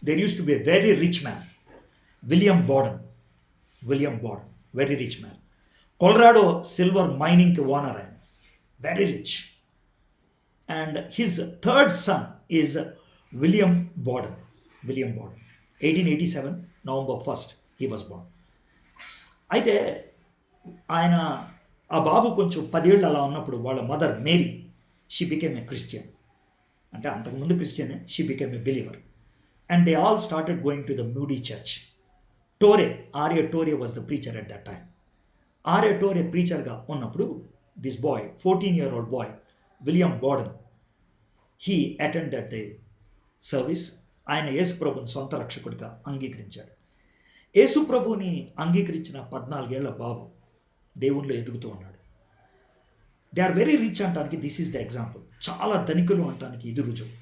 there used to be a very rich man, William Borden. William Borden, very rich man. Colorado silver mining owner, very rich. And his third son is William Borden. William Borden. 1887, November 1st, he was born. అయితే ఆయన ఆ బాబు కొంచెం 10 ఏళ్ళు అలా ఉన్నప్పుడు వాళ్ళ mother Mary she became a Christian. అంటే అంతకుముందు క్రిస్టియనే, she became a believer. And they all started going to the Moody church. Torrey, R A Torrey was the preacher at that time. R A Torrey ప్రీచర్గా ఉన్నప్పుడు this boy, 14-year-old boy William Borden, he attended the service. ఆయన యేసుప్రభుని సొంత రక్షకుడిగా అంగీకరించాడు. యేసుప్రభుని అంగీకరించిన 14 ఏళ్ల బాబు దేవునిలో ఎదుగుతూ ఉన్నాడు. దే ఆర్ వెరీ రిచ్ అంటానికి దిస్ ఈజ్ ద ఎగ్జాంపుల్. చాలా ధనికులు అంటానికి ఇది రుజువు.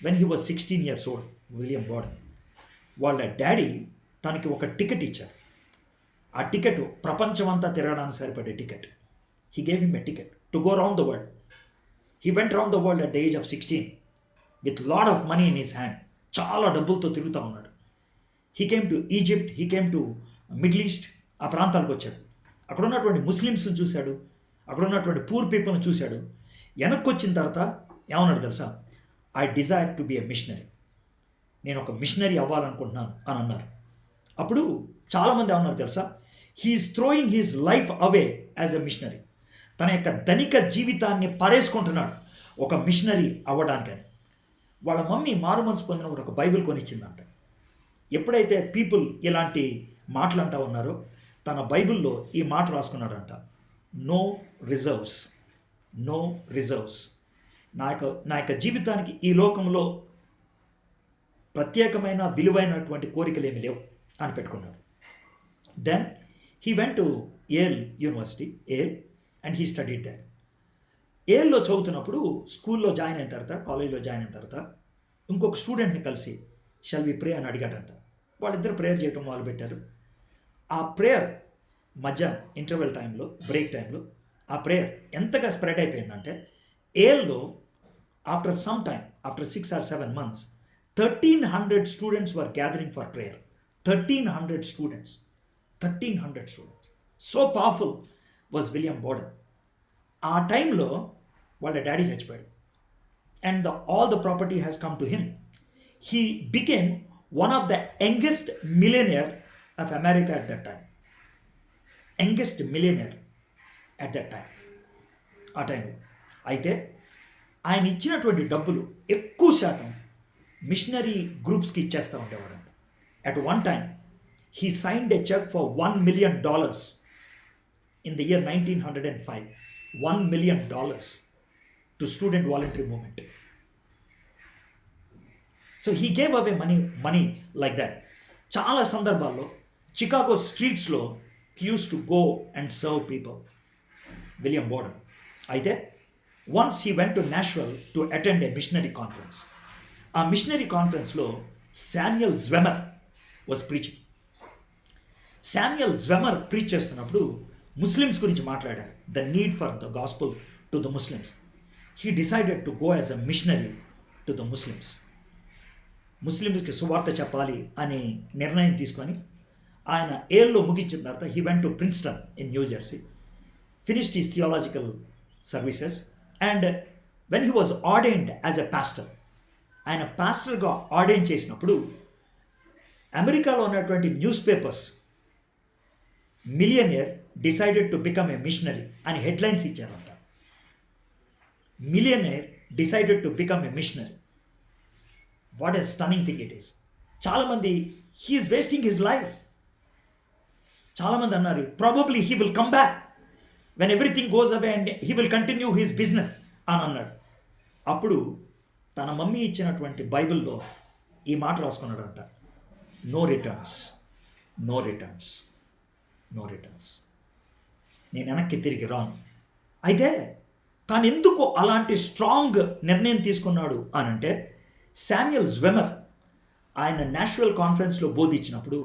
When he was 16 years old, William Borden, వాళ్ళ డాడీ తనకి ఒక టికెట్ ఇచ్చాడు. ఆ టికెట్ ప్రపంచమంతా తిరగడానికి సరిపడే ticket. He gave him a ticket to go round the world. He went round the world at the age of 16 with lot of money in his hand. చాలా డబ్బులతో తిరుగుతూ ఉన్నాడు. He came to Egypt, he came to middle east, ఆ ప్రాంతాలకు వచ్చాడు. అక్కడ ఉన్నటువంటి ముస్లిమ్స్ని చూశాడు, అక్కడ ఉన్నటువంటి పూర్ పీపుల్ని చూశాడు. వెనక్కి వచ్చిన తర్వాత ఏమన్నాడు తెలుసా? I desire to be a machinery. నేను ఒక మిషనరీ అవ్వాలనుకుంటున్నాను అని అన్నారు. అప్పుడు చాలామంది ఏమన్నారు తెలుసా? He's throwing his life away as a missionary. తన యొక్క ధనిక జీవితాన్ని పరేసుకుంటున్నాడు ఒక మిషనరీ అవ్వడానికని. వాళ్ళ మమ్మీ మారు మనసు పొందినప్పుడు ఒక బైబిల్ కొనిచ్చిందంట. ఎప్పుడైతే పీపుల్ ఇలాంటి మాటలు అంటూ ఉన్నారో తన బైబిల్లో ఈ మాట రాసుకున్నాడంట, నో రిజర్వ్స్, నో రిజర్వ్స్. నా యొక్క జీవితానికి ఈ లోకంలో ప్రత్యేకమైన విలువైనటువంటి కోరికలు ఏమి లేవు అని పెట్టుకున్నాడు. Then he went to Yale university, Yale, and he studied that. ఏల్లో చదువుతున్నప్పుడు స్కూల్లో జాయిన్ అయిన తర్వాత, కాలేజ్లో జాయిన్ అయిన తర్వాత ఇంకొక స్టూడెంట్ని కలిసి షల్ వి ప్రే అని అడిగాడంట. వాళ్ళిద్దరు ప్రేయర్ చేయటం మొదలుపెట్టారు. ఆ ప్రేయర్ మధ్యాహ్నం ఇంటర్వెల్ టైంలో, బ్రేక్ టైంలో ఆ ప్రేయర్ ఎంతగా స్ప్రెడ్ అయిపోయిందంటే yellow after some time, after 6 or 7 months, 1,300 students were gathering for prayer. 1,300 students. 1,300 students. So powerful was William Borden. ఆ టైంలో వాళ్ళ డాడీ చచ్చిపోయాడు. And all the property has come to him. He became one of the youngest millionaire of America at that time. Youngest millionaire at that time, ఆ టైంలో. అయితే ఆయన ఇచ్చినటువంటి డబ్బులు ఎక్కువ శాతం మిషనరీ గ్రూప్స్కి ఇచ్చేస్తూ ఉండేవాడంట. At one time he signed a cheque for $1 million in the year 1905. $1 million to student voluntary movement. So he gave away money like that. చాలా సందర్భాల్లో చికాగో స్ట్రీట్స్లో he used to go and serve people, William Borden. అయితే once he went to Nashville to attend a missionary conference. ఆ missionary కాన్ఫరెన్స్లో Samuel Zwemer was preaching. Samuel Zwemer preach చేస్తున్నప్పుడు Muslims గురించి మాట్లాడారు, the need for the gospel to the Muslims. He decided to go as a missionary to the Muslims. ముస్లిమ్స్కి సువార్త చెప్పాలి అని నిర్ణయం తీసుకొని ఆయన ఏల్లో ముగించిన తర్వాత he went to Princeton in New Jersey, finished his theological services, and when he was ordained as a pastor, ఆయన పాస్టర్గా ఆర్డైన్ చేసినప్పుడు అమెరికాలో ఉన్నటువంటి newspapers millionaire decided to become a missionary అని హెడ్లైన్స్ ఇచ్చారంట. Millionaire decided to become a missionary. What a stunning thing it is. చాలామంది he is wasting his life. చాలామంది అన్నారు probably he will come back when everything goes away and he will continue his business అని అన్నాడు. అప్పుడు తన mummy ఇచ్చినటువంటి బైబిల్లో ఈ మాట రాసుకున్నాడంట, no returns, no returns, no returns. నేను వెనక్కి తిరిగి రాను. అయితే తాను ఎందుకు అలాంటి స్ట్రాంగ్ నిర్ణయం తీసుకున్నాడు అని అంటే, శామ్యుయల్ జ్వెమర్ ఆయన నేషనల్ కాన్ఫరెన్స్లో బోధించినప్పుడు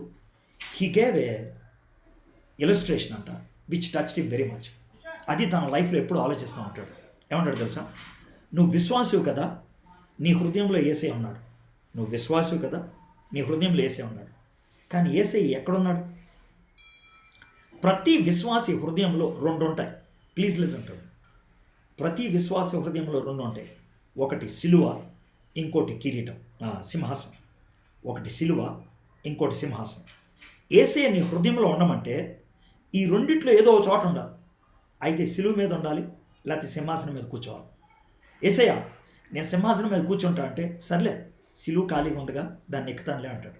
హీ గేవ్ ఏ ఇలస్ట్రేషన్ అంట which touched him very much. అది తన లైఫ్లో ఎప్పుడు ఆలోచిస్తూ ఉంటాడు. ఏమంటాడు తెలుసా? నువ్వు విశ్వాసువు కదా, నీ హృదయంలో యేసే ఉన్నాడు. నువ్వు విశ్వాసువు కదా, నీ హృదయంలో ఏసై ఉన్నాడు. కానీ ఏసై ఎక్కడున్నాడు? ప్రతి విశ్వాసి హృదయంలో రెండు ఉంటాయి. Please listen to me. ప్రతి విశ్వాసి హృదయంలో రెండు ఉంటాయి. ఒకటి సిలువ, ఇంకోటి కిరీటం, సింహాసనం. ఒకటి సిలువ, ఇంకోటి సింహాసనం. ఏసే నీ హృదయంలో ఉండమంటే ఈ రెండిట్లో ఏదో ఒక చోట ఉండాలి. అయితే సిలువ మీద ఉండాలి, లేకపోతే సింహాసనం మీద కూర్చోవాలి. ఏసయ్య నేను సింహాసనం మీద కూర్చుంటా అంటే, సర్లే సిలువ ఖాళీగా ఉందిగా దాన్ని ఎక్కుతానులే అంటాడు.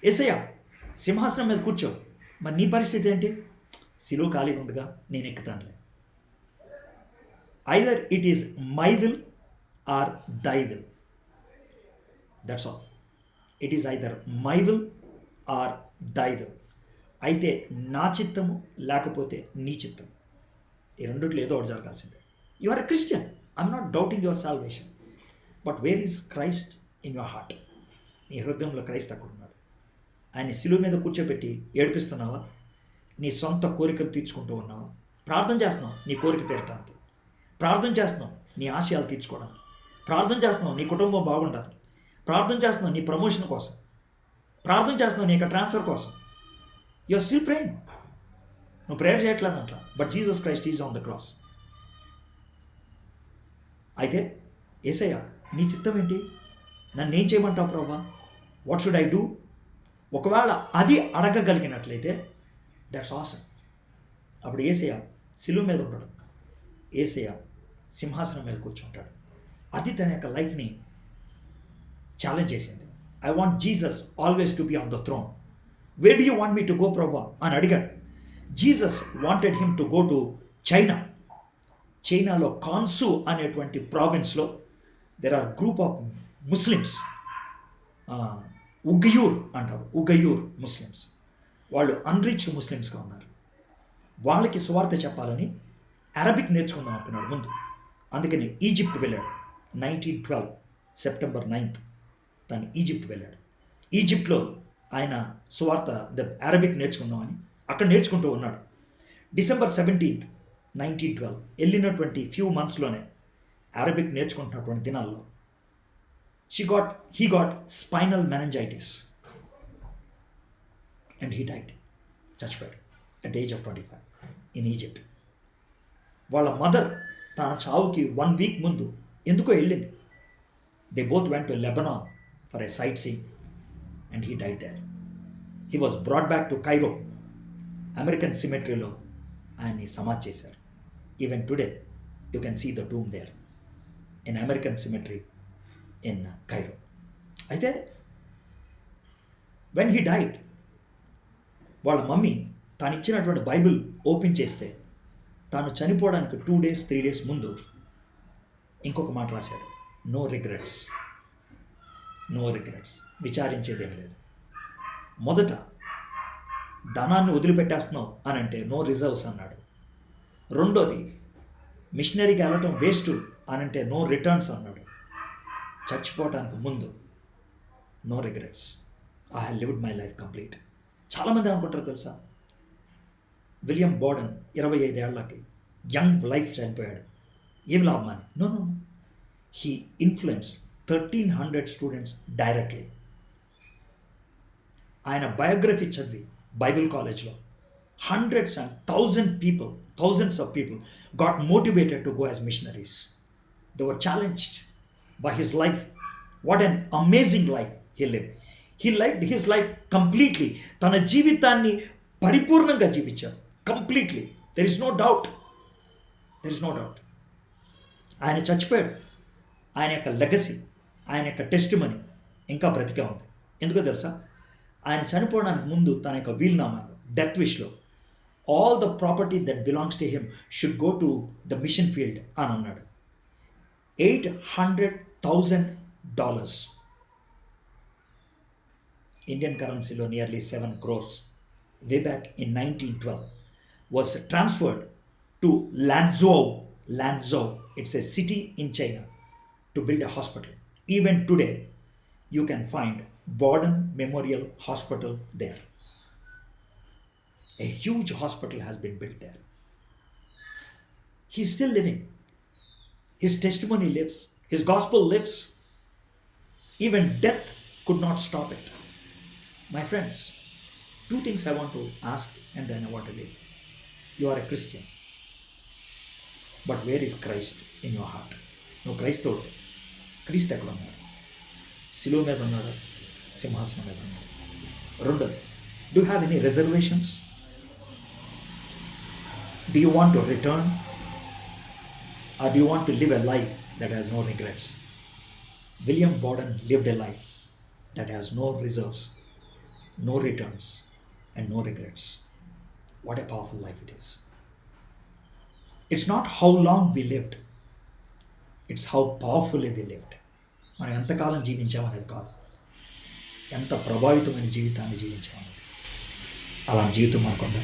ఏసయ్య సింహాసనం మీద కూర్చో, మరి నీ పరిస్థితి ఏంటి? సిలువ ఖాళీగా ఉందిగా నేను ఎక్కుతానులే. Either it is my will or thy will. That's all. It is either my will or thy will. అయితే నా చిత్తము లేకపోతే నీ చిత్తం, ఈ రెండిట్లో ఏదో ఒకటి జరగాల్సిందే. You are a Christian, I'm not doubting your salvation, but where is Christ in your heart? నీ హృదయంలో క్రైస్ట్ అక్కడ ఉన్నాడు. ఆయన సిలువ మీద కూర్చోబెట్టి ఏడిపిస్తున్నావా? నీ సొంత కోరికలు తీర్చుకుంటూ ఉన్నావా? ప్రార్థన చేస్తున్నావు నీ కోరిక తీరటానికి, ప్రార్థన చేస్తున్నావు నీ ఆశయాలు తీర్చుకోవడానికి, ప్రార్థన చేస్తున్నావు నీ కుటుంబం బాగుండాలి, ప్రార్థన చేస్తున్నావు నీ ప్రమోషన్ కోసం, ప్రార్థన చేస్తున్నావు నీ యొక్క ట్రాన్స్ఫర్ కోసం. You are still praying. నువ్వు ప్రేయర్ చేయట్లేదంట, but Jesus Christ is on the cross. అయితే యేసయ్య నీ చిత్తం ఏంటి? నన్ను ఏం చేయమంటావు ప్రభా? What should I do? ఒకవేళ అది అడగగలిగినట్లయితే దట్స్ ఆసమ్. అప్పుడు యేసయ్య సిలువ మీద ఉంటాడు, యేసయ్య సింహాసనం మీద కూర్చుంటాడు. అది తన యొక్క లైఫ్ని ఛాలెంజ్ చేసింది. I want Jesus always to be on the throne. Where do you want me to go ప్రభా అని అడిగాడు. Jesus wanted him to go to China. చైనాలో కాన్సు అనేటువంటి ప్రావిన్స్లో there are group of Muslims, Uyghur అంటారు, Uyghur Muslims. వాళ్ళు unreached ముస్లిమ్స్గా ఉన్నారు. వాళ్ళకి సువార్త చెప్పాలని అరబిక్ నేర్చుకుందాం అనుకున్నాడు ముందు. అందుకని ఈజిప్ట్ వెళ్ళాడు. 1912 సెప్టెంబర్ 9th తను ఈజిప్ట్ వెళ్ళాడు. ఈజిప్ట్లో ఆయన సువార్త అరబిక్ నేర్చుకుందామని అక్కడ నేర్చుకుంటూ ఉన్నాడు. December 17th 1912 వెళ్ళినటువంటి ఫ్యూ మంత్స్లోనే అరబిక్ నేర్చుకుంటున్నటువంటి దినాల్లో he got spinal meningitis and he died. చచ్చిపోయాడు at the age of 25 in Egypt. వాళ్ళ మదర్ తన చావుకి 1 week ముందు ఎందుకో వెళ్ళింది. They both went to Lebanon for a sightseeing and he died there. He was brought back to Cairo. American సిమెట్రీలో ఆయన్ని సమాధి చేశారు. Even today you can see the tomb there in American cemetery in Cairo. అయితే when he died, వాళ్ళ mummy తాను ఇచ్చినటువంటి Bible open చేస్తే తాను చనిపోవడానికి 2 days 3 days ముందు ఇంకొక మాట రాశాడు, నో రిగ్రెట్స్, నో రిగ్రెట్స్. విచారించేదేం లేదు. మొదట ధనాన్ని వదిలిపెట్టేస్తున్నావు అని అంటే నో రిజర్వ్స్ అన్నాడు. రెండోది మిషనరీకి వెళ్ళటం వేస్ట్ అని అంటే నో రిటర్న్స్ అన్నాడు. చచ్చిపోవటానికి ముందు no regrets, I have lived my life complete. చాలామంది అనుకుంటారు తెలుసా, విలియం బోర్డన్ 25 ఏళ్లకి యంగ్ లైఫ్ చనిపోయాడు, ఏం లాభం అని. No no, he influence 1300 students directly. ఆయన బయోగ్రఫీ చదివి బైబిల్ కాలేజ్లో hundreds and thousands of people got motivated to go as missionaries. They were challenged by his life. What an amazing life he lived. He lived his life completely. తన జీవితాన్ని పరిపూర్ణంగా జీవించారు completely. There is no doubt. ఆయన చచ్చిపోయాడు. ఆయన యొక్క legacy, ఆయన యొక్క టెస్టిమనీ ఇంకా బ్రతికే ఉంది. ఎందుకో తెలుసా, ఆయన చనిపోవడానికి ముందు తన యొక్క వీల్నామాలో, డెత్ విష్లో, all the property that belongs to him should go to the mission field అని అన్నాడు. $800,000 ఇండియన్ కరెన్సీలో nearly 7 crores way back in 1912 was transferred to Lanzhou. It's a city in China, to build a hospital. Even today you can find Borden Memorial Hospital there. A huge hospital has been built there. He's still living. His testimony lives. His gospel lives. Even death could not stop it. My friends, two things I want to ask and then I want to leave. You are a Christian, but where is Christ in your heart? నువ్వు క్రైస్తవుడు, క్రీస్తు ఎక్కడ ఉన్నాడు? శిలువ మీద ఉన్నాడు, సింహాసనం మీద ఉన్నాడు. రెండోది, do have any reservations? Do you want to return, or do you want to live a life that has no regrets? William Borden lived a life that has no reserves, no returns, and no regrets. What a powerful life it is. It's not how long we lived, it's how powerfully we lived. మనం ఎంతకాలం జీవించామనేది కాదు, ఎంత ప్రభావితమైన జీవితాన్ని జీవించామనేది. అలాంటి జీవితం మనకుందా?